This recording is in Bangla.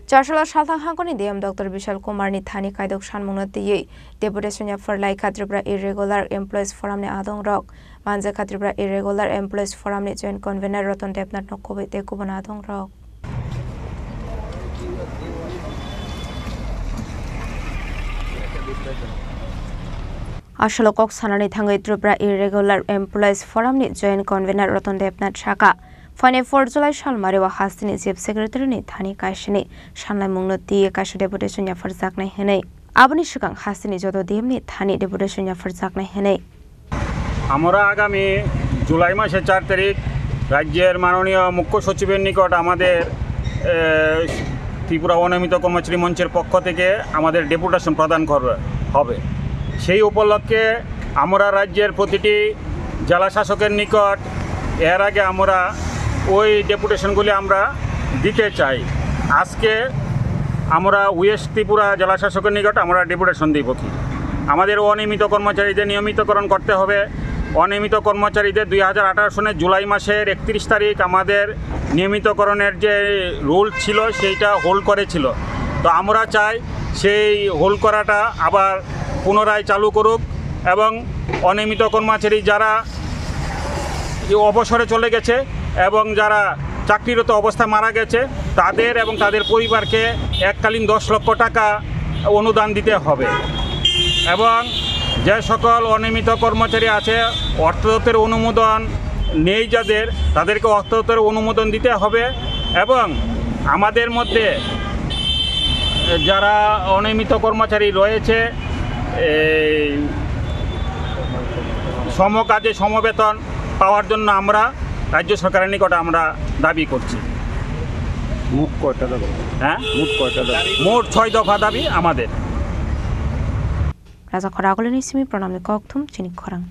Charshala Shalthang Hangoni DM Dr. Vishal Kumar ni Thani Kaidok Shanmungnati Deputation Yapharlai Khatribra Irregular Employees Forum ni Adong Rock Manja Khatribra Irregular Employees Forum ni Joint Convener Roton Debnat Nokobe te Kubana Adong Rock Ashalokok Sanani Thangai Tripura Irregular Employees Forum ni Joint Convener Roton Debnat Shaka Fane 4 July Shalmarewa Hastini Chief Secretary ni Thani Kaishini Shanlai Mungnoti Kaisha Deputation Yafarzaknai Henei Abani Shikang Hastini Jodo DM ni Thani Deputation Yafarzaknai Henei আমরা আগামী জুলাই মাসের 4 তারিখ রাজ্যের মাননীয় মুখ্য সচিবের নিকট আমাদের ত্রিপুরা অনিয়মিত কর্মচারী মঞ্চের পক্ষ থেকে আমাদের ডেপুটেশন প্রদান করা হবে সেই উপলক্ষে আমরা রাজ্যের প্রতিটি জেলা শাসকের নিকট এর আগে আমরা ওই ডেপুটেশনগুলি আমরা দিতে চাই আজকে আমরা ওয়েস্ট ত্রিপুরা জেলা শাসকের নিকট আমরা ডেপুটেশন দিব কি আমাদের অনিয়মিত কর্মচারীদের নিয়মিতকরণ করতে হবে অনিয়মিত কর্মচারীদের 2018 সনের জুলাই মাসের 31 তারিখ আমাদের নিয়মিতকরণের যে রুল ছিল সেইটা হোল্ড করেছিল তো আমরা চাই সেই হোল্ড করাটা আবার পুনরায় চালু করুক এবং অনিয়মিত কর্মচারী যারা অবসরে চলে গেছে এবং যারা চাকরিরত অবস্থায় মারা গেছে তাদের এবং তাদের পরিবারকে এককালীন 10 লক্ষ টাকা অনুদান দিতে হবে এবং যে সকল অনিয়মিত কর্মচারী আছে অর্থদপ্তরের অনুমোদন নেই যাদের তাদেরকে অর্থদপ্তরের অনুমোদন দিতে হবে এবং আমাদের মধ্যে যারা অনিয়মিত কর্মচারী রয়েছে সমকাজে সমবেতন পাওয়ার জন্য আমরা রাজ্য সরকারের নিকট আমরা দাবি করছি মোট কয়টা দাবি মোট 6 দফা দাবি আমাদের Raja Khoragolini Simi Pranamni Kokthum Chini Khorang